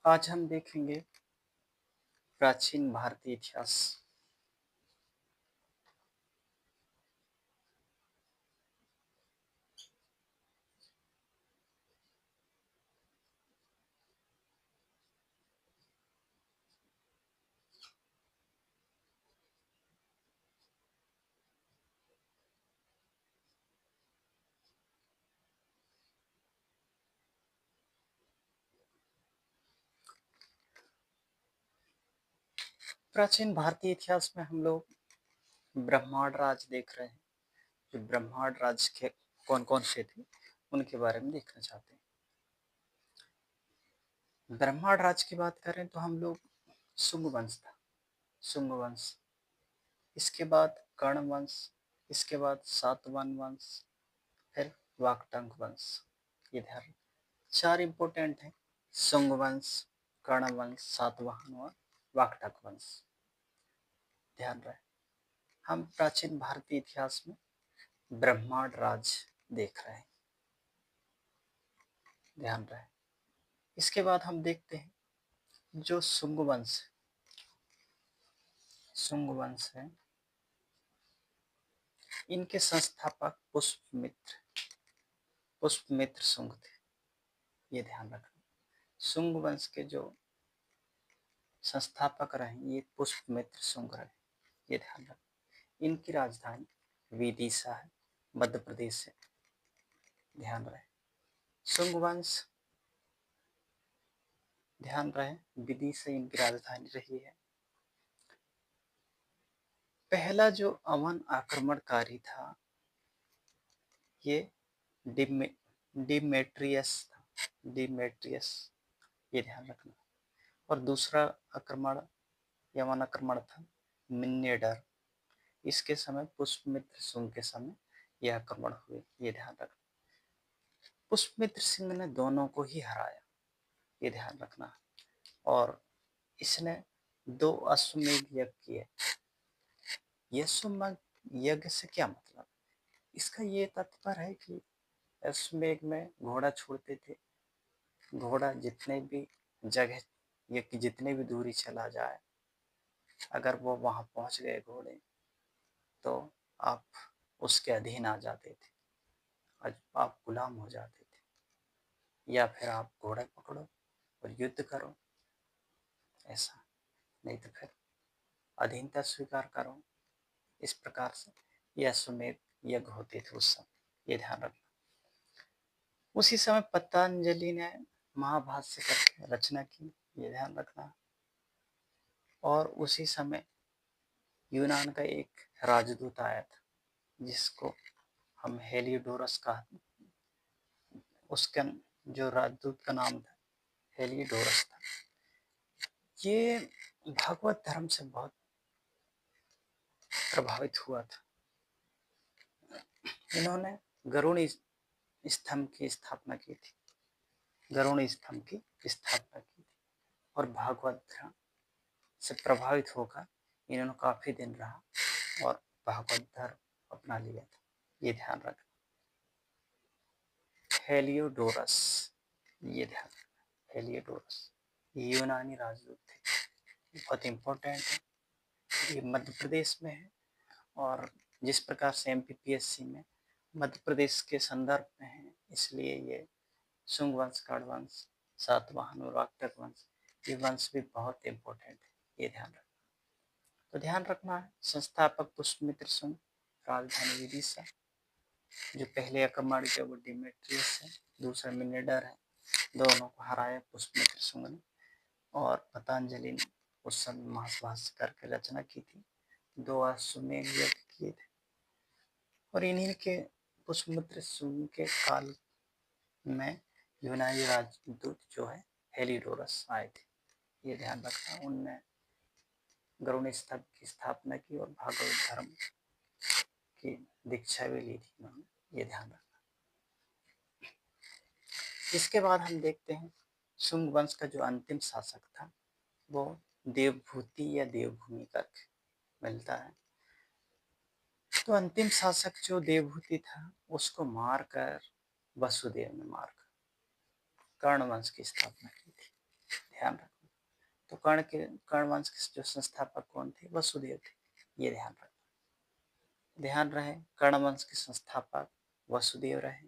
आज हम देखेंगे प्राचीन भारतीय इतिहास। प्राचीन भारतीय इतिहास में हम लोग ब्रह्मांड राज देख रहे हैं। जो ब्रह्मांड राज के कौन कौन से थे उनके बारे में देखना चाहते हैं। ब्रह्मांड राज की बात करें तो हम लोग शुंग वंश था, शुंग वंश, इसके बाद कर्ण वंश, इसके बाद सातवाहन वंश, फिर वाकटंक वंश। ये ध्यान, चार इंपोर्टेंट हैं: शुंग वंश, कर्ण वंश, सातवाहन और वाकटक वंश। ध्यान रहे, हम प्राचीन भारतीय इतिहास में ब्रह्मांड राज देख रहे हैं। ध्यान रहे, इसके बाद हम देखते हैं जो शुंग वंश है, इनके संस्थापक पुष्पमित्र शुंग थे। ये ध्यान रखना, शुंग वंश के जो संस्थापक रहे ये पुष्पमित्र शुंग रहे। ये ध्यान रखना, इनकी राजधानी विदिशा है, मध्य प्रदेश से। ध्यान रहे, शुंग वंश, ध्यान रहे, विदिशा इनकी राजधानी रही है। पहला जो अवन आक्रमणकारी था ये डिमेट्रियस था, डिमेट्रियस। ये ध्यान रखना, और दूसरा यवन आक्रमण था मिन्नेडर। इसके समय पुष्पमित्र शुंग के समय यह आक्रमण हुए। ये ध्यान रखना, पुष्पमित्र सिंह ने दोनों को ही हराया। ये ध्यान रखना, और इसने 2 अश्वमेध यज्ञ किए। अश्वमेध यज्ञ से क्या मतलब? इसका ये तात्पर्य है कि अश्वमेध में घोड़ा छोड़ते थे, घोड़ा जितने भी जगह या कि जितने भी दूरी चला जाए, अगर वो वहां पहुंच गए घोड़े तो आप उसके अधीन आ जाते थे, आप गुलाम हो जाते थे, या फिर आप घोड़े पकड़ो और युद्ध करो, ऐसा नहीं तो फिर अधीनता स्वीकार करो। इस प्रकार से यह अश्वमेध यज्ञ होते थे उस समय। ये ध्यान रखना, उसी समय पतंजलि ने महाभाष्य करके रचना की। ये ध्यान रखना, और उसी समय यूनान का एक राजदूत आया था जिसको हम हेलियोडोरस कहते, उसका जो राजदूत का नाम था हेलियोडोरस था। ये भगवत धर्म से बहुत प्रभावित हुआ था। इन्होंने गरुड़ स्तंभ की स्थापना की थी, गरुड़ स्तंभ की स्थापना की थी, और भागवत धर्म से प्रभावित होकर इन्होंने काफी दिन रहा और भागवत धर्म अपना लिया था। ये ध्यान रखना, हेलियोडोरस, ये ध्यान रखना, हेलियोडोरस यूनानी राजदूत थे, बहुत इंपॉर्टेंट है। ये मध्य प्रदेश में है, और जिस प्रकार से MPPSC में मध्य प्रदेश के संदर्भ में है, इसलिए ये शुंग वंश, कर्ण वंश, सातवाहन और वाकटक वंश, ये वंश भी बहुत इंपॉर्टेंट है। ये ध्यान रखना, तो ध्यान रखना है संस्थापक पुष्पमित्र शुंग, राजधानी विदिशा। जो पहले आक्रमण किया वो डिमेट्रियस है, दूसरा मिनेडर है। दोनों को हराया पुष्पमित्र शुंग ने, और पतंजलि ने उस समय महाभाष्य करके रचना की थी, 2 अश्वमेध यज्ञ किए थे, और इन्हीं के पुष्पमित्र शुंग के काल में यूनानी राजदूत जो है हेलियोडोरस आए थे। ये ध्यान रखना, उनने गरुड़ स्तंभ की स्थापना की और भागवत धर्म की दीक्षा भी ली थी उन्होंने। ये ध्यान रखना। इसके बाद हम देखते हैं शुंग वंश का जो अंतिम शासक था वो देवभूति या देवभूमि करके मिलता है। तो अंतिम शासक जो देवभूति था उसको मारकर वसुदेव ने मारकर कर्ण वंश की स्थापना की थी। ध्यान रखना। तो कर्ण वंश के जो संस्थापक कौन थे? वसुदेव थे, ये ध्यान रखना। ध्यान रहे कर्ण वंश के संस्थापक वसुदेव रहे।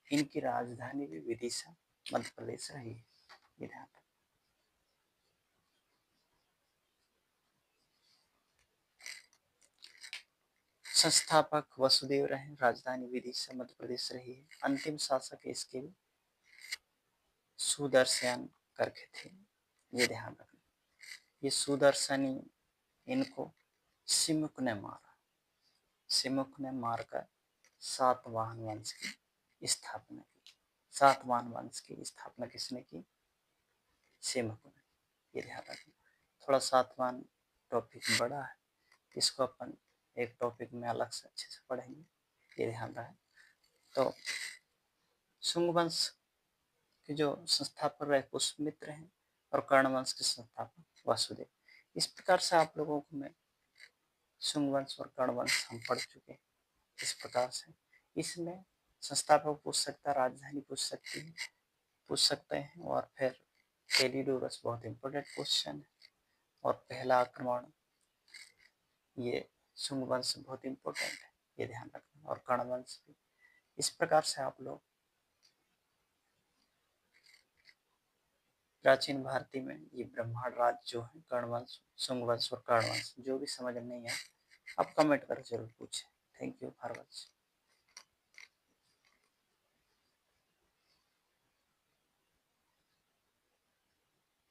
इनकी राजधानी भी विदिशा मध्य प्रदेश रही है, ये ध्यान रखना। संस्थापक वसुदेव रहे, राजधानी विदिशा मध्य प्रदेश रही है। अंतिम शासक इसके सुदर्शन करके थे, ये ध्यान रखना। ये सुदर्शनी, इनको सिमुक ने मारा, सिमुक ने मारकर सातवाहन वंश की स्थापना की। सातवाहन वंश की स्थापना किसने की? सिमुक ने, ये ध्यान रखना। थोड़ा सातवाहन टॉपिक बड़ा है, इसको अपन एक टॉपिक में अलग से अच्छे से पढ़ेंगे, ये ध्यान रहे। तो शुंग वंश के जो संस्थापक रहे पुष्यमित्र हैं और कर्ण वंश के संस्थापक वसुदेव। इस प्रकार से आप लोगों को मैं शुंग वंश और कर्ण वंश हम पढ़ चुके हैं। इस प्रकार से इसमें संस्थापक पूछ सकता है, राजधानी पूछ सकते हैं, और फिर कैलिडोरस बहुत इंपॉर्टेंट क्वेश्चन है, और पहला आक्रमण ये शुंग वंश बहुत इंपॉर्टेंट है, ये ध्यान रखना, और कर्ण वंश भी। इस प्रकार से आप लोग प्राचीन भारतीय में ये ब्रह्मांड राज जो है कर्ण वंश, शुंग वंश और कर्ण वंश, जो भी समझ में नहीं आए आप कमेंट कर जरूर पूछें। Thank you for watching.